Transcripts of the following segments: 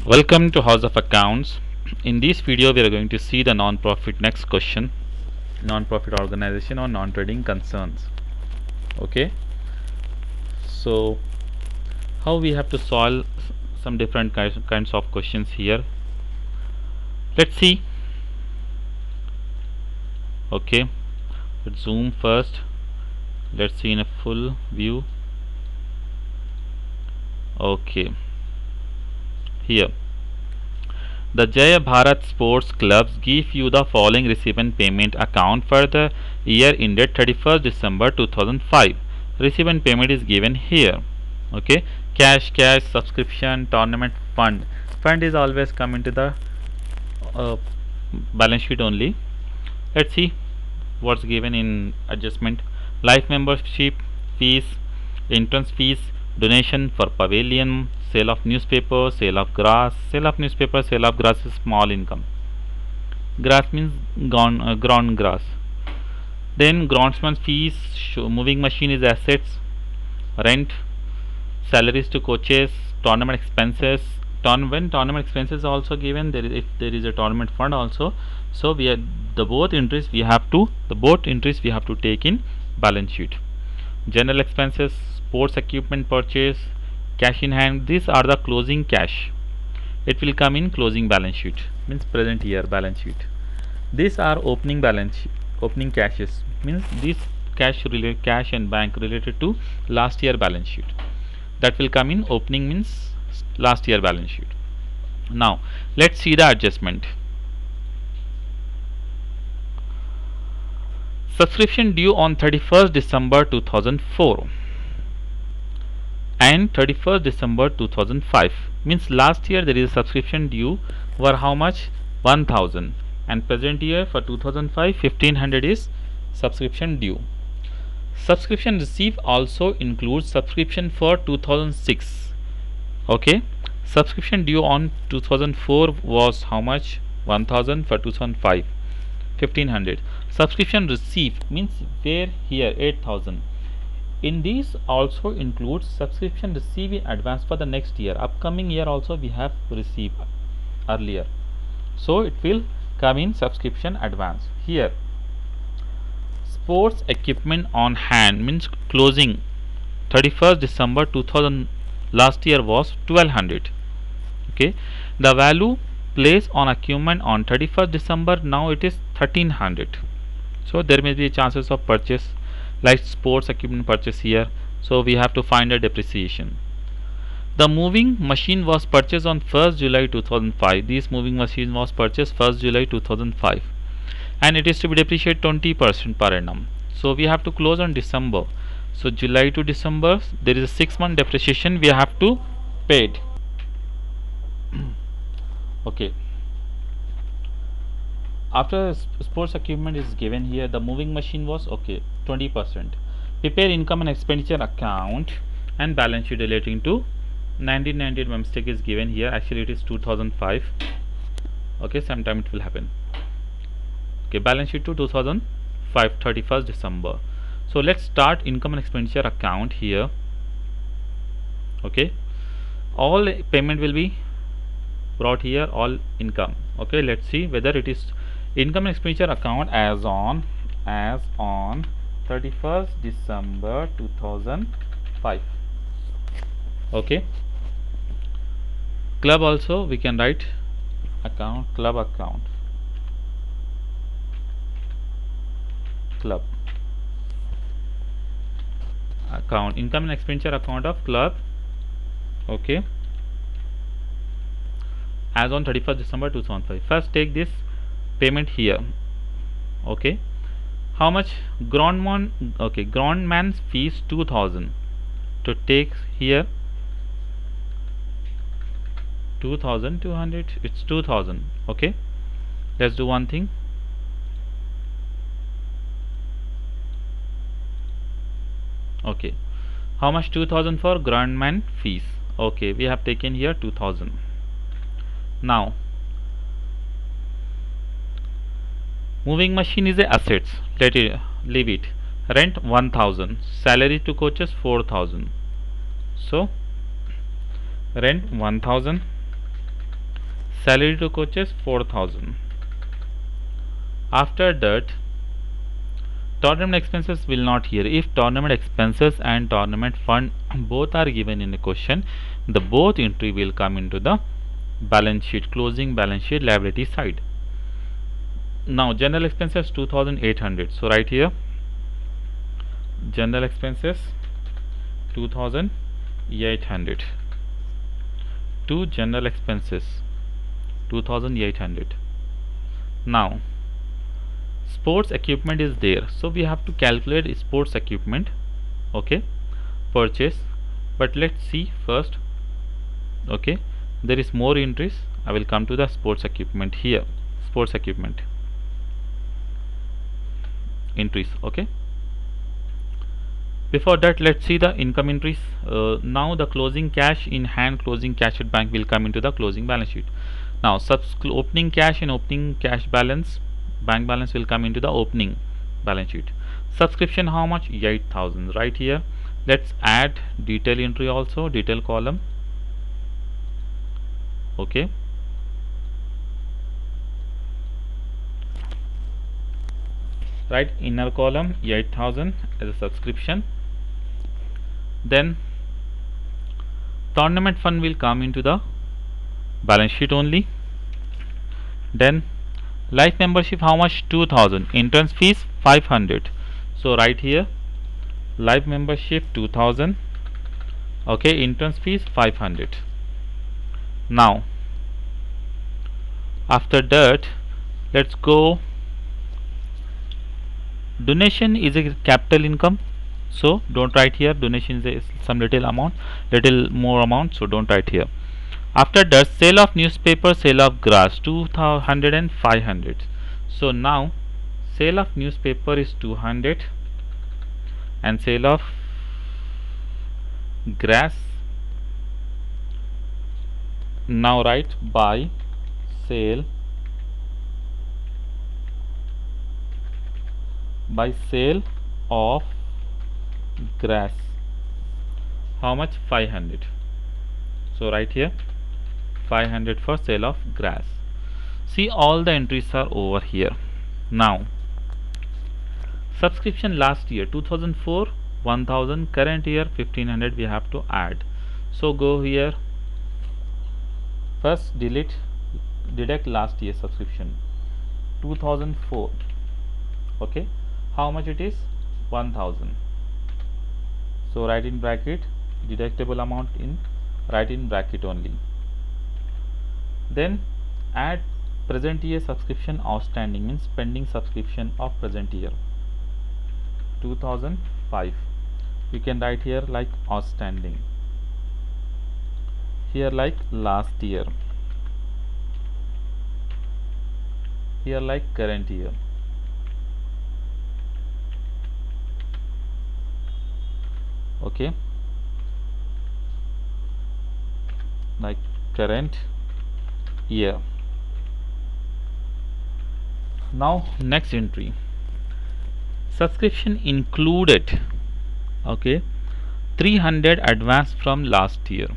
Welcome to House of Accounts. In this video we are going to see the non-profit next question, non-profit organization or non-trading concerns. Okay, so how we have to solve some different kinds of questions here. Let's see. Okay, let's zoom first. Let's see in a full view. Okay, here the Jaya Bharat Sports Clubs give you the following recipient payment account for the year ended 31st December 2005. Recipient payment is given here. Okay, cash, subscription, tournament, fund. Fund is always come into the uh, balance sheet only. Let's see what's given in adjustment. Life membership fees, entrance fees, donation for pavilion, sale of newspaper, sale of grass. Sale of newspaper, sale of grass is small income. Grass means ground grass. Then groundsman fees, moving machine is assets, rent, salaries to coaches, tournament expenses. When tournament expenses are also given, if there is a tournament fund also, so we are both entries we have to take in balance sheet. General expenses, sports equipment purchase, cash in hand, these are the closing cash. It will come in closing balance sheet, means present year balance sheet. These are opening cashes, means this cash and bank related to last year balance sheet. That will come in opening, means last year balance sheet. Now let's see the adjustment. Subscription due on 31st December 2004 and 31st December 2005, means last year there is a subscription due for how much, 1000, and present year for 2005 1500 is subscription due. Subscription received also includes subscription for 2006. Okay, subscription due on 2004 was how much, 1000, for 2005 1500. Subscription received means where here 8000. In these also includes subscription received in advance for the next year. Upcoming year also we have received earlier, so it will come in subscription advance. Here sports equipment on hand means closing 31st December 2000, last year was 1200. Okay, the value placed on equipment on 31st December, now it is 1300. So there may be chances of purchase like sports equipment purchase here, so we have to find a depreciation. The moving machine was purchased on 1st July 2005. This moving machine was purchased 1st July 2005 and it is to be depreciated 20% per annum. So we have to close on December. So July to December there is a 6-month depreciation we have to pay it. Okay, after sports equipment is given here, the moving machine was okay 20%. Prepare income and expenditure account and balance sheet relating to 1998. My mistake is given here, actually it is 2005. Okay, sometime it will happen. Okay, balance sheet to 2005 31st December. So let's start income and expenditure account here. Okay, all payment will be brought here, all income. Okay, let's see whether it is income and expenditure account as on 31st December 2005. Okay, club also we can write account, club account, club account, income and expenditure account of club. Okay, as on 31st December 2005. First take this payment here. Okay, how much, groundman, okay, groundman's fees 2000. To take here 2200, it's 2000. Okay, let's do one thing. Okay, how much, 2000 for groundman fees. Okay, we have taken here 2000. Now moving machine is a assets, leave it. Rent 1000, salary to coaches 4000. So rent 1000 salary to coaches 4,000. After that, tournament expenses will not here. If tournament expenses and tournament fund both are given in the question, the both entry will come into the balance sheet, closing balance sheet liability side. Now general expenses 2,800. So right here, general expenses 2,800 to general expenses 2,800. Now sports equipment is there, so we have to calculate sports equipment, okay, purchase. But let's see first, okay, there is more entries. I will come to the sports equipment here, sports equipment entries, okay. Before that, let's see the income entries. Now the closing cash in hand, closing cash at bank will come into the closing balance sheet. Now opening cash and opening cash balance, bank balance will come into the opening balance sheet. Subscription how much? 8,000. Right here, let's add detail entry also, detail column, okay. Right, inner column 8,000 as a subscription. Then tournament fund will come into the balance sheet only. Then life membership how much? 2,000. Entrance fees 500. So right here, life membership 2,000, okay, entrance fees 500. Now after that, let's go. Donation is a capital income, so don't write here. Donation is some little amount, little more amount, so don't write here. After that, sale of newspaper, sale of grass 200 and 500. So now sale of newspaper is 200 and sale of grass, now write buy, sale, by sale of grass how much? 500. So right here 500 for sale of grass. See, all the entries are over here. Now subscription last year 2004 1,000, current year 1,500 we have to add. So go here, first deduct last year subscription 2004, okay. How much it is? 1,000. So write in bracket deductible amount in, write in bracket only. Then add present year subscription outstanding, means pending subscription of present year 2005. You can write here like outstanding, here like last year, here like current year, okay, like current year. Now next entry, subscription included, okay, 300 advance from last year,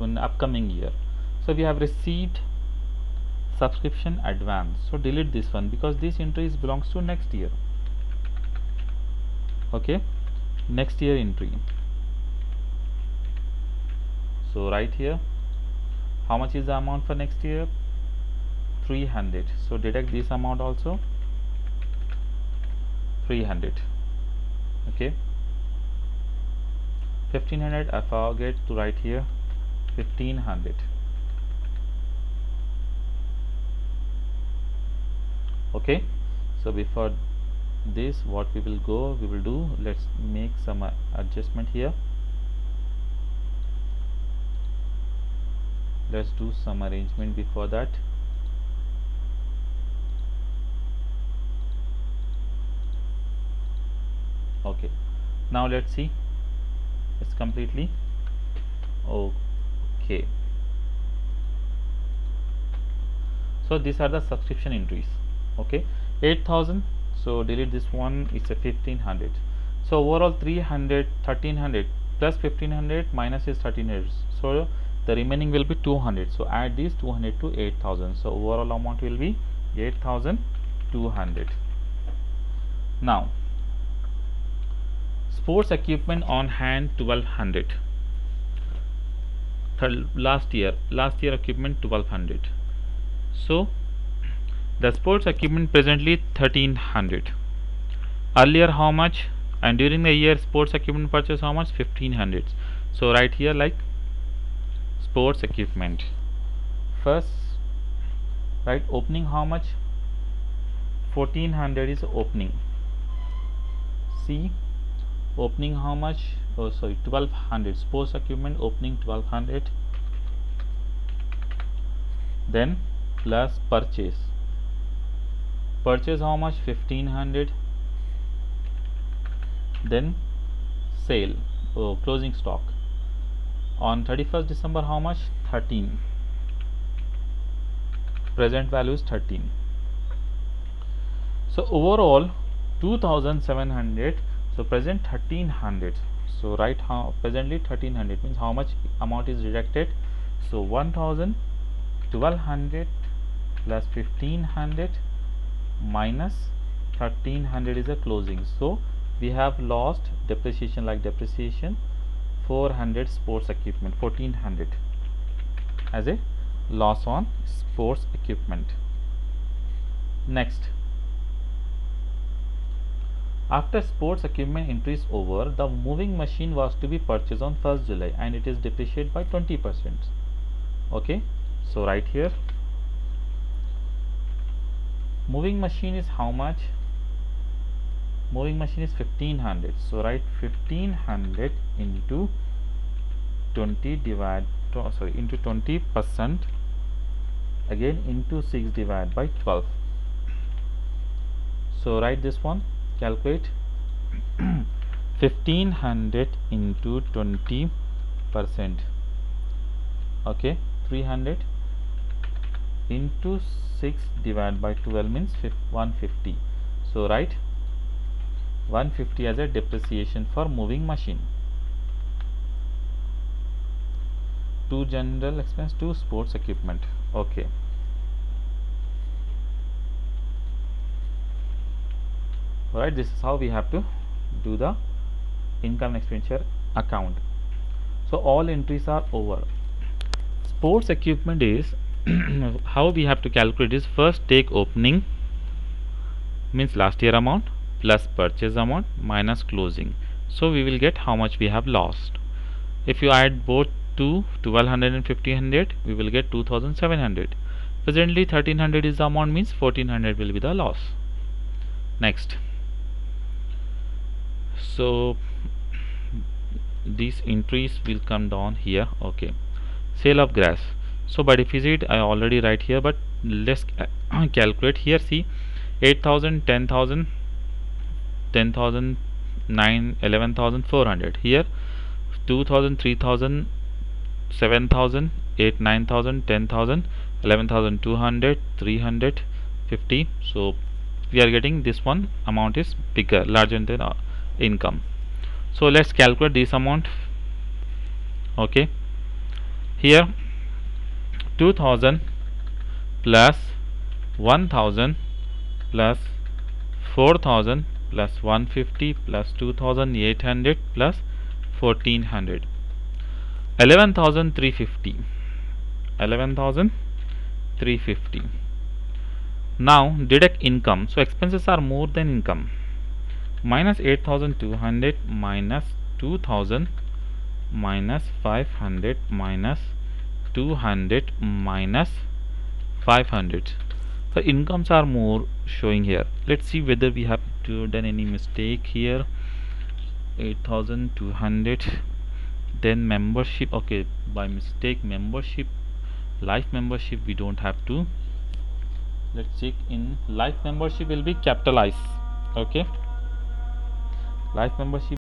in upcoming year. So we have received subscription advance, so delete this one because this entry belongs to next year, okay, next year entry. So right here, how much is the amount for next year? 300. So deduct this amount also, 300, okay. 1,500, I forget to write here 1,500, okay. So before this, what we will do, let's make some adjustment here. Let's do some arrangement before that. Okay, now let's see, it's completely okay. So these are the subscription entries, okay. 8,000, so delete this one, it's a 1,500. So overall 300, 1,300 plus 1,500 minus is 1,300, so the remaining will be 200. So add these 200 to 8000. So overall amount will be 8200. Now sports equipment on hand 1200. Last year equipment 1200. So the sports equipment presently 1300. Earlier how much, and during the year sports equipment purchase how much, 1500. So right here like sports equipment. First right, opening how much, 1400 is opening. See, opening how much, oh sorry, 1200. Sports equipment opening 1200. Then plus purchase how much, 1500. Then sale, closing stock on 31st December how much, 13. Present value is 13. So overall 2700. So present 1300. So right, how presently 1300 means how much amount is deducted. So 1200 plus 1500 minus 1300 is a closing. So we have lost depreciation, like depreciation 400 sports equipment, 1400 as a loss on sports equipment. Next, after sports equipment entry is over, the moving machine was to be purchased on 1st July and it is depreciated by 20%. Okay, so right here moving machine is how much, moving machine is 1500. So write 1500 into 20 into 20%, again into 6 divided by 12. So write this one, calculate 1500 into 20%, okay, 300 into 6 divided by 12 means 150. So write 150 as a depreciation for moving machine. To general expense, to sports equipment. Okay, alright, this is how we have to do the income expenditure account. So all entries are over. Sports equipment is how we have to calculate is, first take opening means last year amount plus purchase amount minus closing. So we will get how much we have lost. If you add both to 1200 and 1500, we will get 2700. Presently 1300 is the amount, means 1400 will be the loss. Next, so these entries will come down here. Okay, sale of grass. So by deficit I already write here, but let's calculate here. See, 8000, 10,000, 10,000, 9, 11,400. Here 2,000, 3,000, 7,000, 8, 9,000, 10,000, 11,200, 350. So we are getting this one amount is bigger, larger than income. So let's calculate this amount. Okay, here 2000 plus 1000 plus 4000 plus 150 plus 2800 plus 1400, 11,350. 11,350. Now deduct income. So expenses are more than income. Minus 8,200 minus 2,000 minus 500 minus 200 minus 500. So incomes are more showing here. Let's see whether we have done any mistake here. 8,200. Then membership. Okay, by mistake membership, life membership we don't have to. Let's check. In life membership will be capitalized. Okay, life membership